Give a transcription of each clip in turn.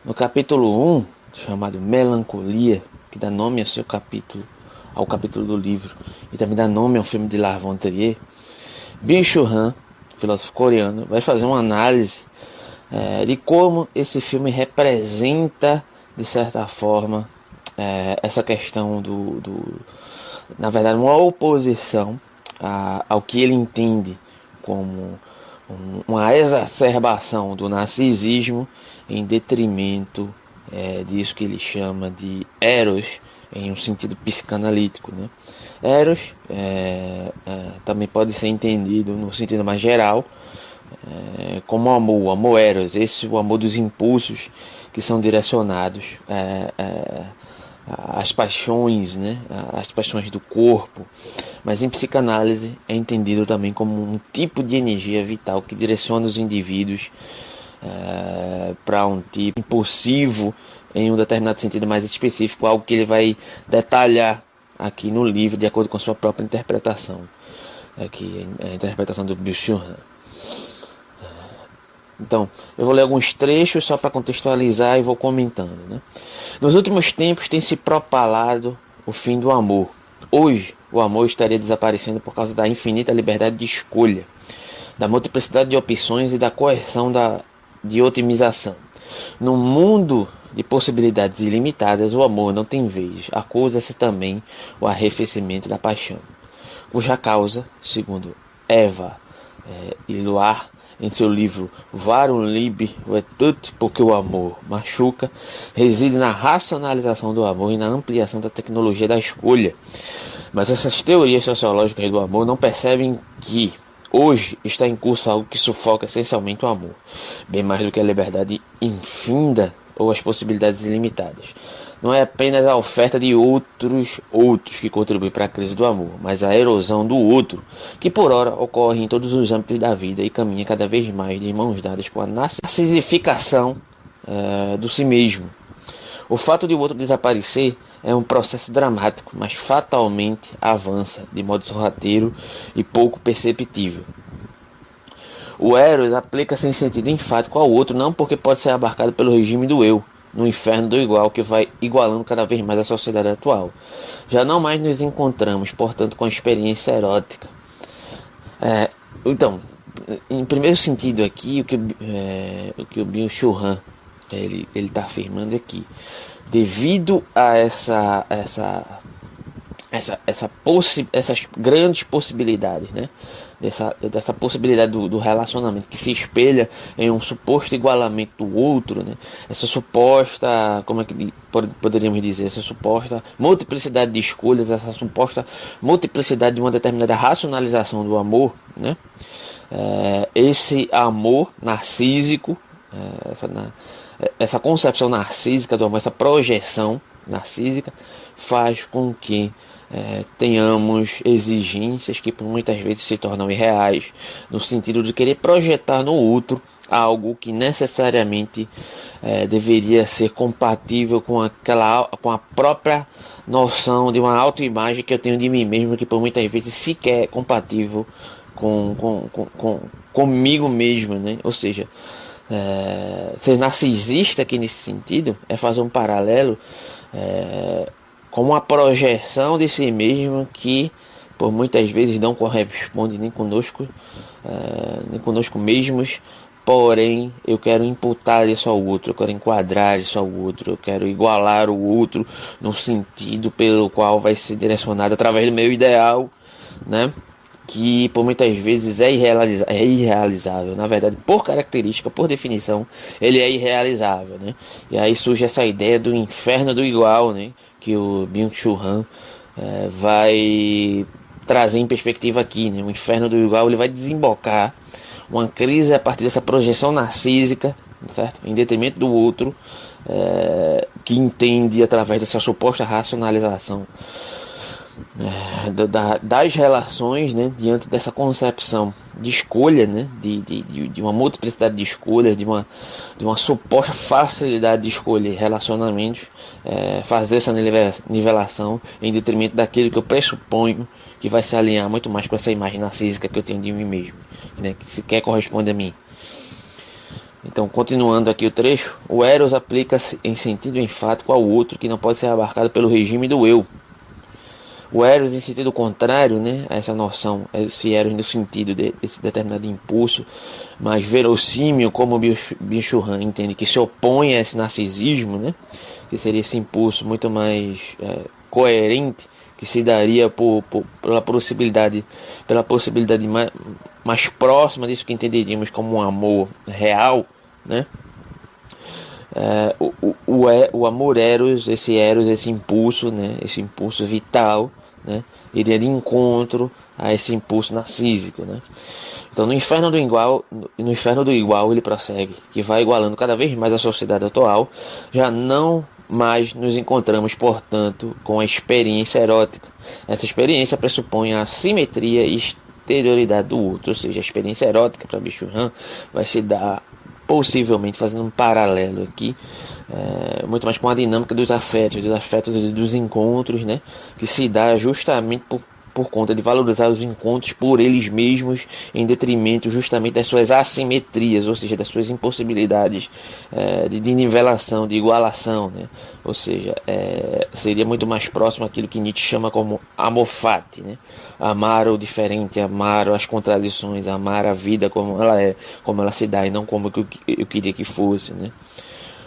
No capítulo 1, chamado Melancolia, que dá nome ao capítulo do livro, e também dá nome ao filme de Lars von Trier, Byung-Chul Han, filósofo coreano, vai fazer uma análise de como esse filme representa, de certa forma, essa questão na verdade, uma oposição ao que ele entende como uma exacerbação do narcisismo em detrimento disso que ele chama de Eros, em um sentido psicanalítico, né? Eros também pode ser entendido no sentido mais geral como amor Eros, esse é o amor dos impulsos que são direcionados às paixões, né? As paixões do corpo, mas em psicanálise é entendido também como um tipo de energia vital que direciona os indivíduos para um tipo impulsivo em um determinado sentido mais específico, algo que ele vai detalhar aqui no livro de acordo com a sua própria interpretação, aqui a interpretação do Byung-Chul Han. Então, eu vou ler alguns trechos só para contextualizar e vou comentando, né? Nos últimos tempos tem se propalado o fim do amor. Hoje, o amor estaria desaparecendo por causa da infinita liberdade de escolha, da multiplicidade de opções e da coerção de otimização. No mundo de possibilidades ilimitadas, o amor não tem vez. Acusa-se também o arrefecimento da paixão, cuja causa, segundo Eva Iluar, em seu livro Warum Liebe wehtut, porque o amor machuca, reside na racionalização do amor e na ampliação da tecnologia da escolha. Mas essas teorias sociológicas do amor não percebem que hoje está em curso algo que sufoca essencialmente o amor, bem mais do que a liberdade infinda ou as possibilidades ilimitadas. Não é apenas a oferta de outros que contribui para a crise do amor, mas a erosão do outro, que por ora ocorre em todos os âmbitos da vida e caminha cada vez mais de mãos dadas com a narcissificação do si mesmo. O fato de o outro desaparecer é um processo dramático, mas fatalmente avança de modo sorrateiro e pouco perceptível. O Eros aplica-se em sentido enfático ao outro, não porque pode ser abarcado pelo regime do eu, no inferno do igual, que vai igualando cada vez mais a sociedade atual. Já não mais nos encontramos, portanto, com a experiência erótica. Então, em primeiro sentido aqui, o que o Byung-Chul Han ele está afirmando aqui, devido a essas grandes possibilidades, né? Dessa possibilidade do relacionamento que se espelha em um suposto igualamento do outro, né? Essa suposta, como é que poderíamos dizer, essa suposta multiplicidade de escolhas, essa suposta multiplicidade de uma determinada racionalização do amor, né? Esse amor narcísico, essa concepção narcísica do amor, essa projeção narcísica faz com que tenhamos exigências que por muitas vezes se tornam irreais, no sentido de querer projetar no outro algo que necessariamente deveria ser compatível com a própria noção de uma autoimagem que eu tenho de mim mesmo, que por muitas vezes sequer é compatível comigo mesmo, né? Ou seja, ser narcisista aqui nesse sentido é fazer um paralelo com uma projeção de si mesmo que por muitas vezes não corresponde nem conosco mesmos, porém eu quero imputar isso ao outro, eu quero enquadrar isso ao outro, eu quero igualar o outro no sentido pelo qual vai ser direcionado através do meu ideal, né? Que por muitas vezes é irrealizável. Na verdade, por característica, por definição, ele é irrealizável, né? E aí surge essa ideia do inferno do igual, né? Que o Byung-Chul Han vai trazer em perspectiva aqui, né? O inferno do igual, ele vai desembocar uma crise a partir dessa projeção narcísica, certo? Em detrimento do outro, que entende através dessa suposta racionalização das relações, né, diante dessa concepção de escolha, né, de uma multiplicidade de escolhas, de uma suposta facilidade de escolher relacionamentos, fazer essa nivelação em detrimento daquilo que eu pressuponho que vai se alinhar muito mais com essa imagem narcísica que eu tenho de mim mesmo, né, que sequer corresponde a mim. Então, continuando aqui o trecho, o eros aplica-se em sentido enfático ao outro que não pode ser abarcado pelo regime do eu. O eros em sentido contrário, né, a essa noção, esse eros no sentido desse determinado impulso, mais verossímil, como o Byung-Chul Han entende, que se opõe a esse narcisismo, né, que seria esse impulso muito mais coerente, que se daria pela possibilidade mais próxima disso que entenderíamos como um amor real, né? O amor eros, esse impulso, né? Esse impulso vital, né? Iria de encontro a esse impulso narcísico, né? Então, no inferno do igual ele prossegue, que vai igualando cada vez mais a sociedade atual. Já não mais nos encontramos, portanto, com a experiência erótica. Essa experiência pressupõe a simetria e exterioridade do outro, ou seja, a experiência erótica para Byung-Chul Han vai se dar, possivelmente, fazendo um paralelo aqui, muito mais com a dinâmica dos afetos dos encontros, né, que se dá justamente por conta de valorizar os encontros por eles mesmos, em detrimento justamente das suas assimetrias, ou seja, das suas impossibilidades de nivelação, de igualação, né? Ou seja, seria muito mais próximo àquilo que Nietzsche chama como amor fati, né? Amar o diferente, amar as contradições, amar a vida como ela é, como ela se dá, e não como eu queria que fosse, né?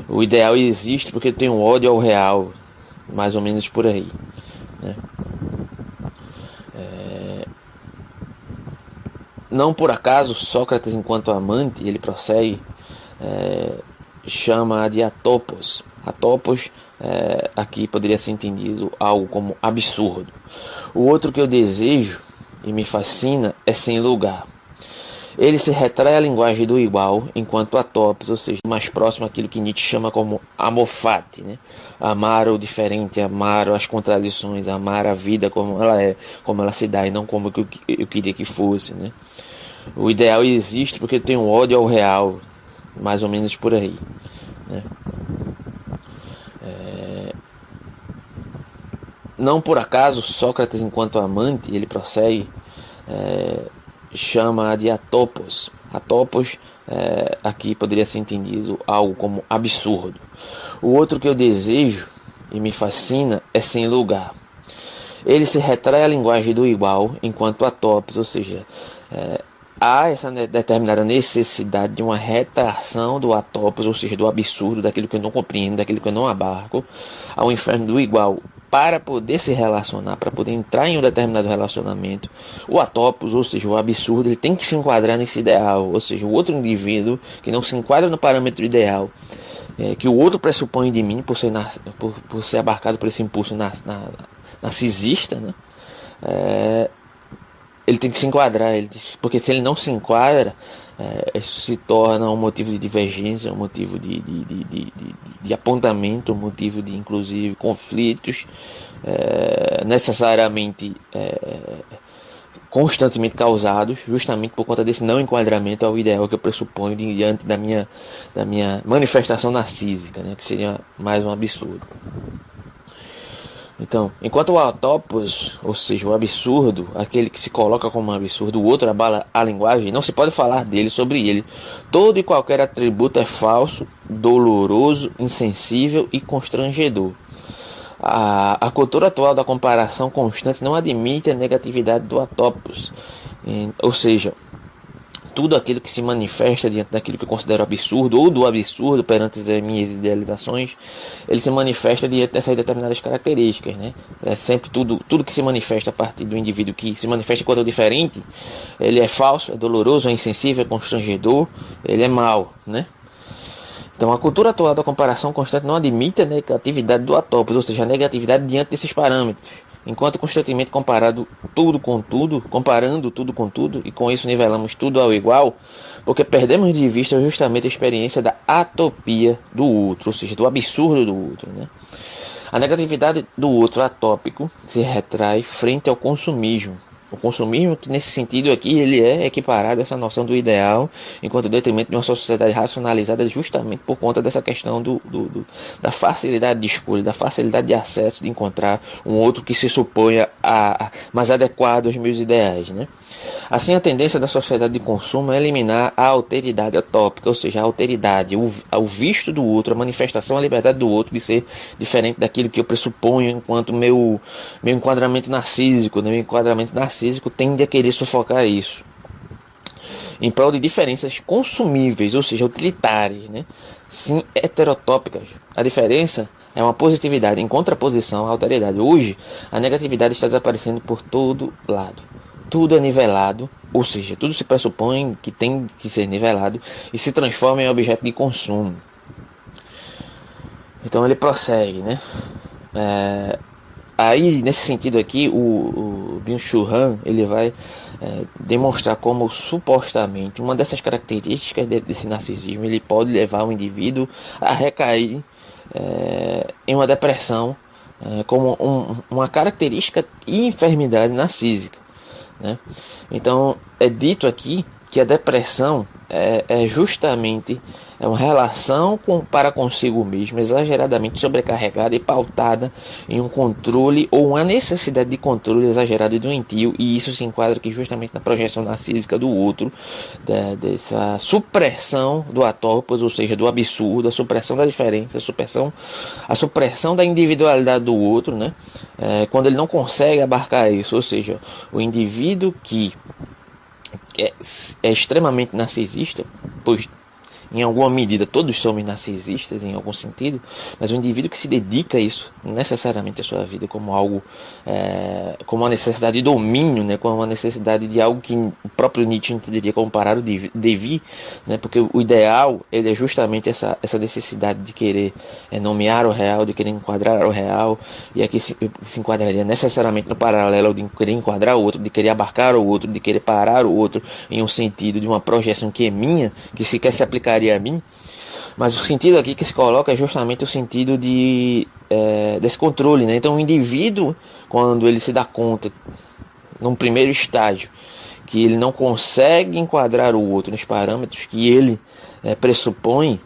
O ideal existe porque tem um ódio ao real, mais ou menos por aí, né? Não por acaso, Sócrates, enquanto amante, ele prossegue, chama de atopos. Atopos, aqui poderia ser entendido algo como absurdo. O outro que eu desejo e me fascina é sem lugar. Ele se retrai à linguagem do igual, enquanto atopos, ou seja, mais próximo àquilo que Nietzsche chama como amor fati, né? Amar o diferente, amar as contradições, amar a vida como ela é, como ela se dá, e não como eu queria que fosse, né? O ideal existe porque tem um ódio ao real, mais ou menos por aí, né? Não por acaso, Sócrates, enquanto amante, ele prossegue, chama de atopos. Atopos, aqui poderia ser entendido algo como absurdo. O outro que eu desejo e me fascina é sem lugar. Ele se retrai à linguagem do igual, enquanto atopos, ou seja, há essa determinada necessidade de uma retração do atopos, ou seja, do absurdo, daquilo que eu não compreendo, daquilo que eu não abarco, ao inferno do igual. Para poder se relacionar, para poder entrar em um determinado relacionamento, o atopos, ou seja, o absurdo, ele tem que se enquadrar nesse ideal, ou seja, o outro indivíduo que não se enquadra no parâmetro ideal, que o outro pressupõe de mim por ser abarcado por esse impulso narcisista, né? Ele tem que se enquadrar, porque se ele não se enquadra, isso se torna um motivo de divergência, um motivo de apontamento, um motivo de, inclusive, conflitos, necessariamente constantemente causados, justamente por conta desse não enquadramento ao ideal que eu pressuponho diante da minha manifestação narcísica, né, que seria mais um absurdo. Então, enquanto o atopos, ou seja, o absurdo, aquele que se coloca como um absurdo, o outro abala a linguagem, não se pode falar dele, sobre ele. Todo e qualquer atributo é falso, doloroso, insensível e constrangedor. A cultura atual da comparação constante não admite a negatividade do atopos, ou seja, tudo aquilo que se manifesta diante daquilo que eu considero absurdo, ou do absurdo perante as minhas idealizações, ele se manifesta diante dessas determinadas características, né? Sempre tudo que se manifesta a partir do indivíduo que se manifesta enquanto diferente, ele é falso, é doloroso, é insensível, é constrangedor, ele é mau, né? Então, a cultura atual da comparação constante não admite a negatividade do atopos, ou seja, a negatividade diante desses parâmetros. Enquanto constantemente comparando tudo com tudo, e com isso nivelamos tudo ao igual, porque perdemos de vista justamente a experiência da atopia do outro, ou seja, do absurdo do outro, né? A negatividade do outro atópico se retrai frente ao consumismo. O consumismo, que nesse sentido aqui, ele é equiparado a essa noção do ideal, enquanto detrimento de uma sociedade racionalizada, justamente por conta dessa questão da facilidade de escolha, da facilidade de acesso, de encontrar um outro que se suponha mais adequado aos meus ideais, né? Assim, a tendência da sociedade de consumo é eliminar a alteridade utópica, ou seja, a alteridade, o visto do outro, a manifestação, a liberdade do outro de ser diferente daquilo que eu pressuponho enquanto meu enquadramento narcísico, né? Meu enquadramento narcísico tende a querer sufocar isso, em prol de diferenças consumíveis, ou seja, utilitárias, né? Sim, heterotópicas. A diferença é uma positividade em contraposição à alteridade. Hoje, a negatividade está desaparecendo por todo lado. Tudo é nivelado, ou seja, tudo se pressupõe que tem que ser nivelado e se transforma em objeto de consumo. Então ele prossegue, né? Aí, nesse sentido aqui, o Byung-Chul Han, ele vai demonstrar como supostamente uma dessas características desse narcisismo, ele pode levar o indivíduo a recair em uma depressão, como uma característica e enfermidade narcísica, né? Então é dito aqui que a depressão é justamente uma relação para consigo mesmo exageradamente sobrecarregada e pautada em um controle ou uma necessidade de controle exagerado e doentio, e isso se enquadra aqui justamente na projeção narcísica do outro, dessa supressão do atopos, ou seja, do absurdo, a supressão da diferença, a supressão da individualidade do outro, né? Quando ele não consegue abarcar isso, ou seja, o indivíduo que é extremamente narcisista, pois em alguma medida todos somos narcisistas em algum sentido, mas o indivíduo que se dedica a isso necessariamente a sua vida como algo, como uma necessidade de domínio, né, como uma necessidade de algo que o próprio Nietzsche entenderia como parar o devir, né, porque o ideal ele é justamente essa necessidade de querer nomear o real, de querer enquadrar o real, e aqui se enquadraria necessariamente no paralelo de querer enquadrar o outro, de querer abarcar o outro, de querer parar o outro em um sentido de uma projeção que é minha, que sequer se aplicaria a mim. Mas o sentido aqui que se coloca é justamente o sentido desse controle, né? Então o indivíduo, quando ele se dá conta, num primeiro estágio, que ele não consegue enquadrar o outro nos parâmetros que ele pressupõe,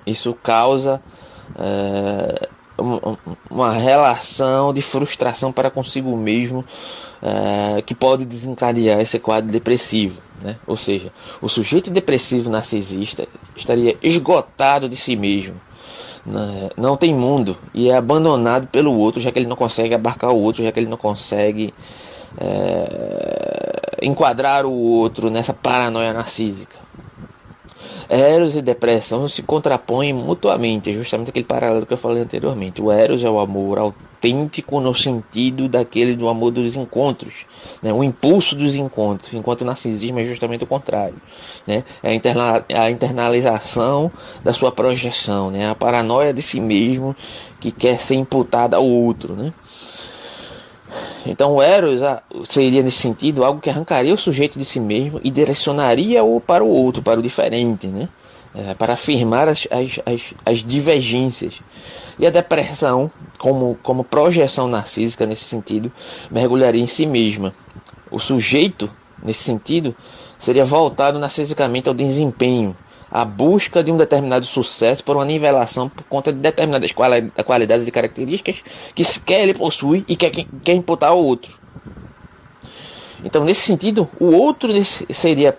isso causa uma relação de frustração para consigo mesmo, que pode desencadear esse quadro depressivo, né? Ou seja, o sujeito depressivo narcisista estaria esgotado de si mesmo, né? Não tem mundo e é abandonado pelo outro, já que ele não consegue abarcar o outro, já que ele não consegue enquadrar o outro nessa paranoia narcísica. Eros e depressão se contrapõem mutuamente, é justamente aquele paralelo que eu falei anteriormente. O Eros é o amor autêntico no sentido daquele do amor dos encontros, né? O impulso dos encontros, enquanto o narcisismo é justamente o contrário, né? É a internalização da sua projeção, né? A paranoia de si mesmo que quer ser imputada ao outro, né? Então o Eros seria nesse sentido algo que arrancaria o sujeito de si mesmo e direcionaria-o para o outro, para o diferente, né? Para afirmar as divergências. E a depressão, como projeção narcísica nesse sentido, mergulharia em si mesma. O sujeito, nesse sentido, seria voltado narcisicamente ao desempenho, a busca de um determinado sucesso por uma nivelação por conta de determinadas qualidades e características que sequer ele possui e quer imputar ao outro. Então, nesse sentido, o outro seria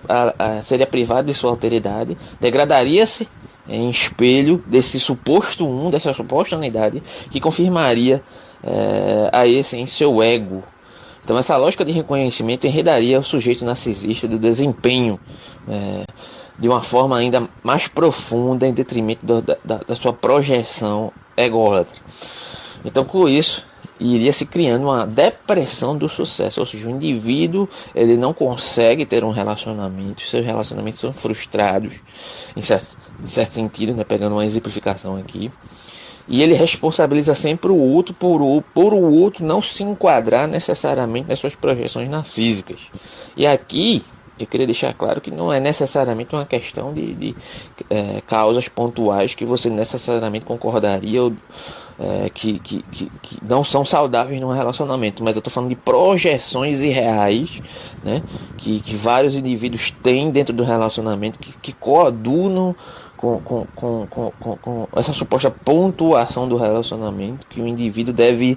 privado de sua alteridade, degradaria-se em espelho desse suposto dessa suposta unidade, que confirmaria a esse em seu ego. Então, essa lógica de reconhecimento enredaria o sujeito narcisista do desempenho, de uma forma ainda mais profunda, em detrimento da sua projeção ególatra. Então, com isso, iria se criando uma depressão do sucesso, ou seja, o indivíduo ele não consegue ter um relacionamento, seus relacionamentos são frustrados, em certo sentido, né, pegando uma exemplificação aqui, e ele responsabiliza sempre o outro por o outro não se enquadrar necessariamente nas suas projeções narcísicas. E aqui eu queria deixar claro que não é necessariamente uma questão de causas pontuais que você necessariamente concordaria ou que não são saudáveis num relacionamento, mas eu estou falando de projeções irreais, né, que vários indivíduos têm dentro do relacionamento que coadunam com essa suposta pontuação do relacionamento, que o indivíduo deve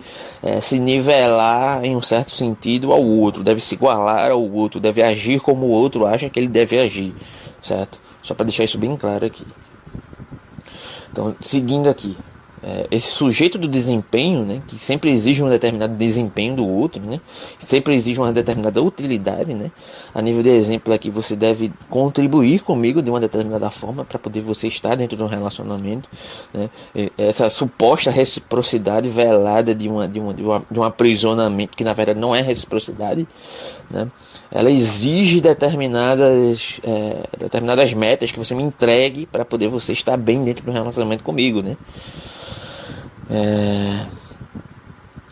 se nivelar em um certo sentido ao outro, deve se igualar ao outro, deve agir como o outro acha que ele deve agir, certo? Só para deixar isso bem claro aqui. Então, seguindo aqui, esse sujeito do desempenho, né, que sempre exige um determinado desempenho do outro, né, sempre exige uma determinada utilidade, né, a nível de exemplo aqui, você deve contribuir comigo de uma determinada forma para poder você estar dentro de um relacionamento, né, essa suposta reciprocidade velada de um aprisionamento que na verdade não é reciprocidade, né, ela exige determinadas metas que você me entregue para poder você estar bem dentro do relacionamento comigo, né.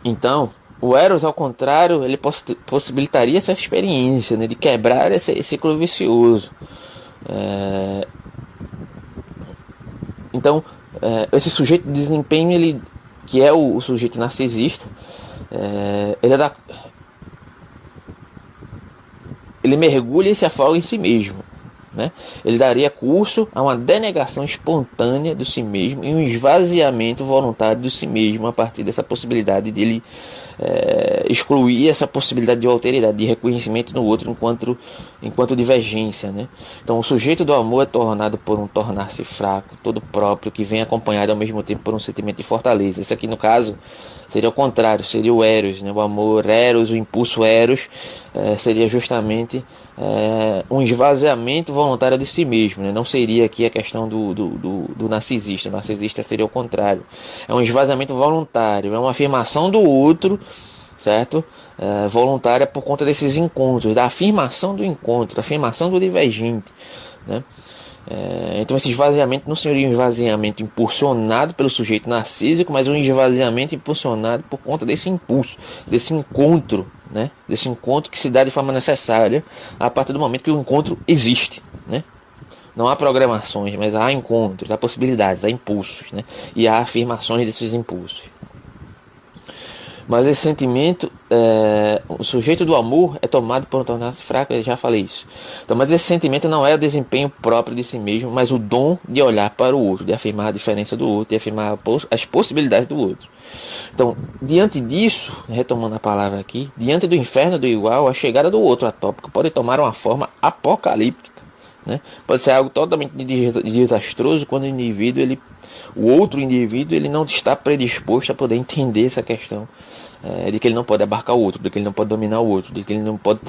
Então, o Eros, ao contrário, ele possibilitaria essa experiência, né, de quebrar esse ciclo vicioso. Então, esse sujeito de desempenho, ele, que é o sujeito narcisista, ele mergulha e se afoga em si mesmo, né? Ele daria curso a uma denegação espontânea de si mesmo e um esvaziamento voluntário de si mesmo a partir dessa possibilidade de ele excluir essa possibilidade de alteridade, de reconhecimento no outro enquanto divergência, né? Então o sujeito do amor é tornado por um tornar-se fraco, todo próprio, que vem acompanhado ao mesmo tempo por um sentimento de fortaleza. Isso aqui no caso seria o contrário, seria o Eros, né? O amor Eros, o impulso Eros, seria justamente um esvaziamento voluntário de si mesmo, né? Não seria aqui a questão do narcisista. O narcisista seria o contrário, é um esvaziamento voluntário, é uma afirmação do outro, certo? Voluntária por conta desses encontros, da afirmação do encontro, da afirmação do divergente, né? Então esse esvaziamento não seria um esvaziamento impulsionado pelo sujeito narcísico, mas um esvaziamento impulsionado por conta desse impulso, desse encontro, né? Desse encontro que se dá de forma necessária a partir do momento que o encontro existe, né? Não há programações, mas há encontros, há possibilidades, há impulsos, né? E há afirmações desses impulsos. Mas esse sentimento, o sujeito do amor é tomado por um tornar-se fraco, eu já falei isso. Então, mas esse sentimento não é o desempenho próprio de si mesmo, mas o dom de olhar para o outro, de afirmar a diferença do outro, de afirmar as possibilidades do outro. Então, diante disso, retomando a palavra aqui, diante do inferno do igual, a chegada do outro atópico pode tomar uma forma apocalíptica, né? Pode ser algo totalmente desastroso quando o outro indivíduo ele não está predisposto a poder entender essa questão de que ele não pode abarcar o outro, de que ele não pode dominar o outro, de que ele não pode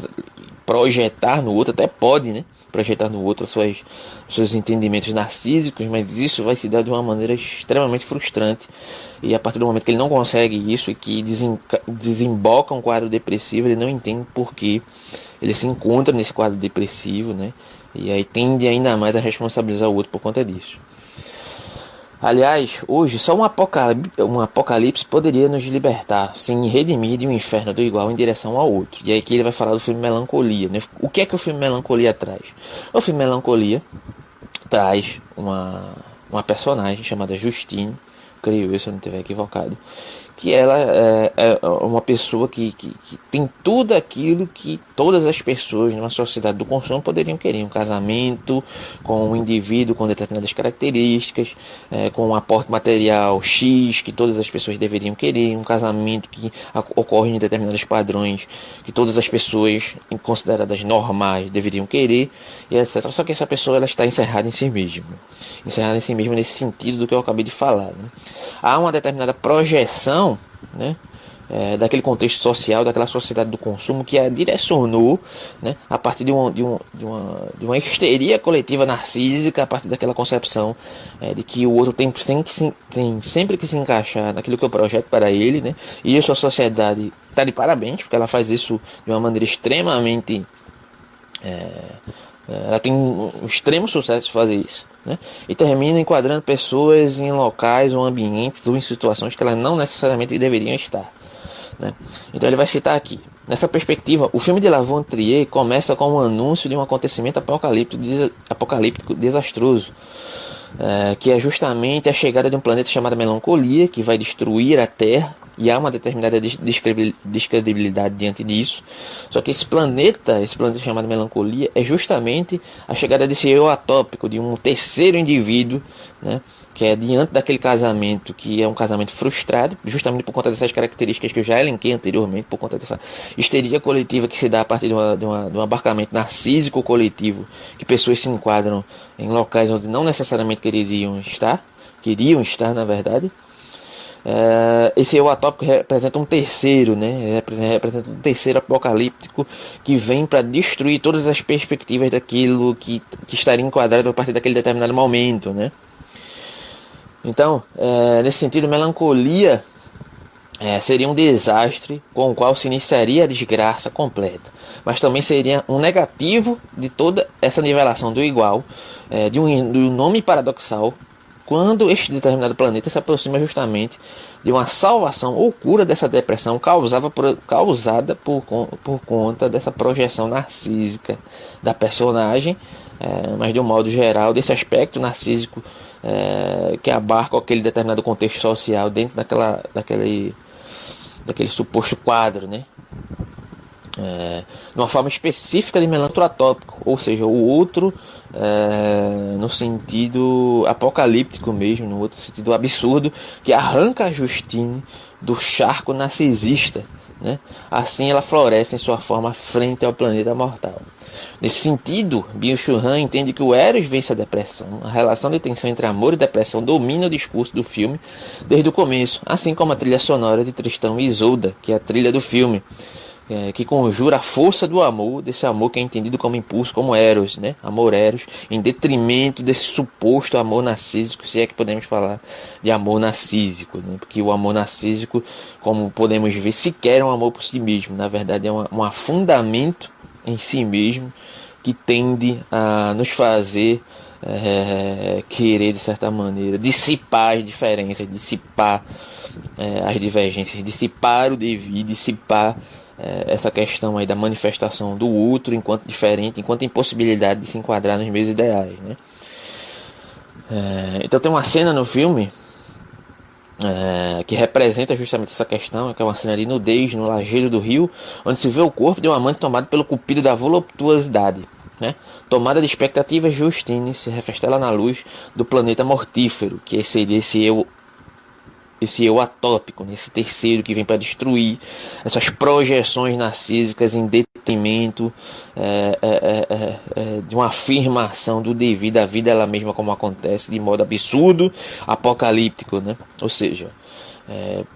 projetar no outro, até pode, né? Projetar no outro seus entendimentos narcísicos, mas isso vai se dar de uma maneira extremamente frustrante. E a partir do momento que ele não consegue isso e que desemboca um quadro depressivo, ele não entende por que ele se encontra nesse quadro depressivo, né? E aí tende ainda mais a responsabilizar o outro por conta disso. Aliás, hoje só um apocalipse poderia nos libertar, sem redimir de um inferno do igual em direção ao outro. E aí aqui ele vai falar do filme Melancolia, né? O que é que o filme Melancolia traz? O filme Melancolia traz uma personagem chamada Justine, creio eu, se eu não estiver equivocado, que ela é uma pessoa que tem tudo aquilo que todas as pessoas numa sociedade do consumo poderiam querer: um casamento com um indivíduo com determinadas características, com um aporte material X que todas as pessoas deveriam querer, um casamento que ocorre em determinados padrões que todas as pessoas consideradas normais deveriam querer, e etc. Só que essa pessoa ela está encerrada em si mesma, nesse sentido do que eu acabei de falar, né? Há uma determinada projeção, né, daquele contexto social, daquela sociedade do consumo que a direcionou, né, a partir de uma histeria coletiva narcísica, a partir daquela concepção de que o outro tem sempre que se encaixar naquilo que eu projeto para ele, né, e isso a sociedade está de parabéns, porque ela faz isso de uma maneira extremamente... ela tem um extremo sucesso de fazer isso, né? E termina enquadrando pessoas em locais ou ambientes ou em situações que elas não necessariamente deveriam estar, né? Então ele vai citar aqui: Nessa perspectiva, o filme de La Von Trier começa com um anúncio de um acontecimento apocalíptico desastroso, que é justamente a chegada de um planeta chamado Melancolia, que vai destruir a Terra, e há uma determinada descredibilidade diante disso. Só que esse planeta chamado Melancolia, é justamente a chegada desse eu atópico, de um terceiro indivíduo, né, que é diante daquele casamento, que é um casamento frustrado, justamente por conta dessas características que eu já elenquei anteriormente, por conta dessa histeria coletiva que se dá a partir de um abarcamento narcísico coletivo, que pessoas se enquadram em locais onde não necessariamente queriam estar, na verdade. Esse eu atópico representa um terceiro, né? Representa um terceiro apocalíptico que vem para destruir todas as perspectivas daquilo que estaria enquadrado a partir daquele determinado momento, né? Então, nesse sentido, Melancolia seria um desastre com o qual se iniciaria a desgraça completa, mas também seria um negativo de toda essa nivelação do igual, de um nome paradoxal, quando este determinado planeta se aproxima justamente de uma salvação ou cura dessa depressão causada por conta dessa projeção narcísica da personagem, mas de um modo geral, desse aspecto narcísico que abarca aquele determinado contexto social dentro daquele suposto quadro, né? De uma forma específica de melantroatópico, ou seja, o outro no sentido apocalíptico mesmo, no outro sentido absurdo, que arranca a Justine do charco narcisista, né? Assim ela floresce em sua forma frente ao planeta mortal. Nesse sentido, Byung-Chul Han entende que o Eros vence a depressão. A relação de tensão entre amor e depressão domina o discurso do filme desde o começo, assim como a trilha sonora de Tristão e Isolda, que é a trilha do filme, que conjura a força do amor, desse amor que é entendido como impulso, como Eros, né? Amor Eros, em detrimento desse suposto amor narcísico, se é que podemos falar de amor narcísico, né? Porque o amor narcísico, como podemos ver, sequer é um amor por si mesmo, na verdade é um afundamento em si mesmo, que tende a nos fazer querer, de certa maneira, dissipar as diferenças, dissipar as divergências, dissipar o devido, dissipar essa questão aí da manifestação do outro enquanto diferente, enquanto impossibilidade de se enquadrar nos meus ideais, né? Então tem uma cena no filme que representa justamente essa questão, que é uma cena de nudez no lajedo do rio, onde se vê o corpo de um amante tomado pelo cupido da voluptuosidade, né? Tomada de expectativas, Justine se refestela na luz do planeta mortífero, que seria esse eu atópico, esse terceiro que vem para destruir essas projeções narcísicas em detrimento de uma afirmação do devido à vida ela mesma, como acontece de modo absurdo, apocalíptico, né? Ou seja,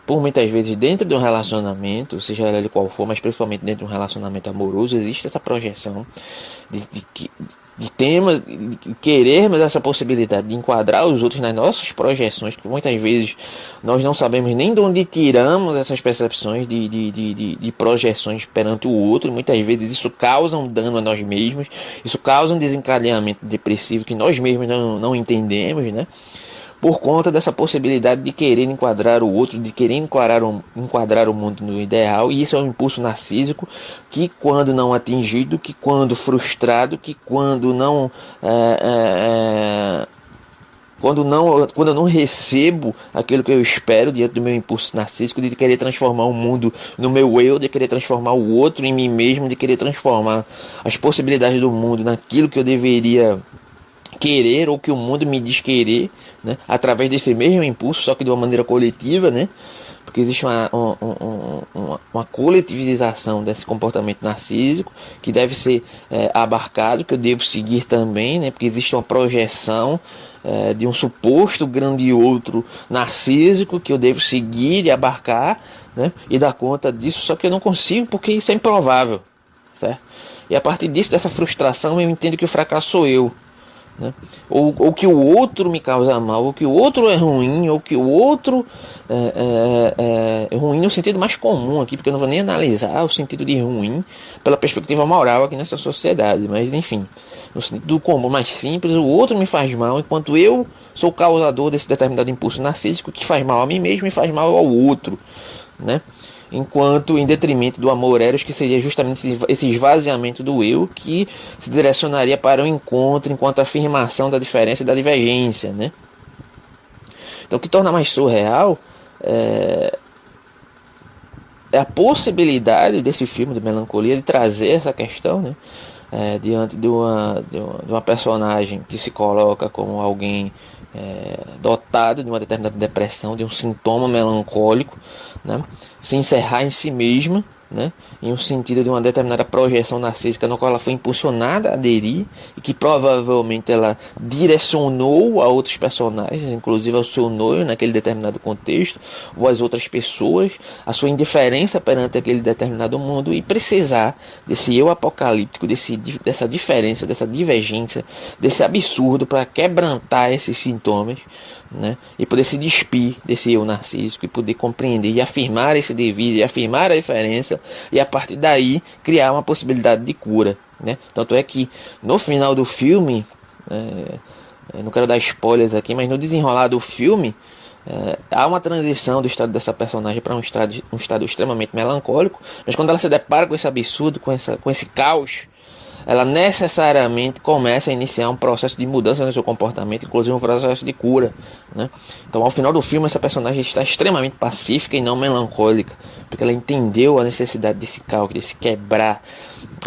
por muitas vezes dentro de um relacionamento, seja ele qual for, mas principalmente dentro de um relacionamento amoroso, existe essa projeção de termos, de querermos essa possibilidade de enquadrar os outros nas nossas projeções, que muitas vezes nós não sabemos nem de onde tiramos essas percepções de projeções perante o outro. Muitas vezes isso causa um dano a nós mesmos, isso causa um desencadeamento depressivo que nós mesmos não entendemos, né? Por conta dessa possibilidade de querer enquadrar o outro, de querer enquadrar o mundo no ideal. E isso é um impulso narcísico que, quando não atingido, que quando frustrado, que quando eu não recebo aquilo que eu espero diante do meu impulso narcísico, de querer transformar o mundo no meu eu, de querer transformar o outro em mim mesmo, de querer transformar as possibilidades do mundo naquilo que eu deveria querer, ou que o mundo me diz querer, né? Através desse mesmo impulso, só que de uma maneira coletiva, né? Porque existe uma coletivização desse comportamento narcísico que deve ser abarcado, que eu devo seguir também, né? Porque existe uma projeção de um suposto grande outro narcísico que eu devo seguir e abarcar, né? E dar conta disso, só que eu não consigo porque isso é improvável, certo? E a partir disso, dessa frustração, eu entendo que o fracasso sou eu, né? Ou que o outro me causa mal, ou que o outro é ruim, ou que o outro é ruim no sentido mais comum aqui, porque eu não vou nem analisar o sentido de ruim pela perspectiva moral aqui nessa sociedade, mas enfim, no sentido comum mais simples, o outro me faz mal, enquanto eu sou o causador desse determinado impulso narcísico que faz mal a mim mesmo e faz mal ao outro, né? enquanto em detrimento do amor eros, que seria justamente esse esvaziamento do eu, que se direcionaria para o encontro enquanto afirmação da diferença e da divergência, né? Então, o que torna mais surreal é a possibilidade desse filme de Melancolia de trazer essa questão, né? Diante de uma personagem que se coloca como alguém dotado de uma determinada depressão, de um sintoma melancólico, né? Se encerrar em si mesma, né? Em um sentido de uma determinada projeção narcísica no qual ela foi impulsionada a aderir e que provavelmente ela direcionou a outros personagens, inclusive ao seu noivo naquele determinado contexto, ou às outras pessoas, a sua indiferença perante aquele determinado mundo, e precisar desse eu apocalíptico, dessa diferença, dessa divergência, desse absurdo para quebrantar esses sintomas, né? E poder se despir desse eu narcísico e poder compreender e afirmar esse devido e afirmar a diferença, e a partir daí criar uma possibilidade de cura, né? Tanto é que no final do filme, não quero dar spoilers aqui, mas no desenrolar do filme, há uma transição do estado dessa personagem para um estado extremamente melancólico, mas quando ela se depara com esse absurdo, com esse caos, ela necessariamente começa a iniciar um processo de mudança no seu comportamento, inclusive um processo de cura, né? Então, ao final do filme, essa personagem está extremamente pacífica e não melancólica, porque ela entendeu a necessidade desse caos, de se quebrar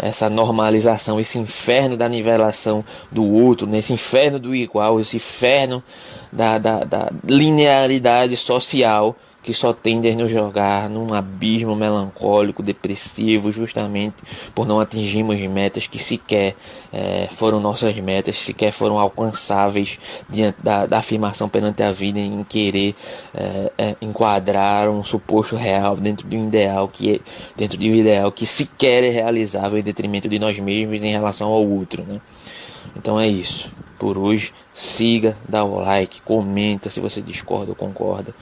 essa normalização, esse inferno da nivelação do outro, nesse inferno do igual, esse inferno da linearidade social, que só tende a nos jogar num abismo melancólico, depressivo, justamente por não atingirmos metas que sequer foram nossas metas, sequer foram alcançáveis diante da afirmação perante a vida, em querer enquadrar um suposto real dentro de um ideal que sequer é realizável em detrimento de nós mesmos em relação ao outro, né? Então é isso. Por hoje, siga, dá o like, comenta se você discorda ou concorda.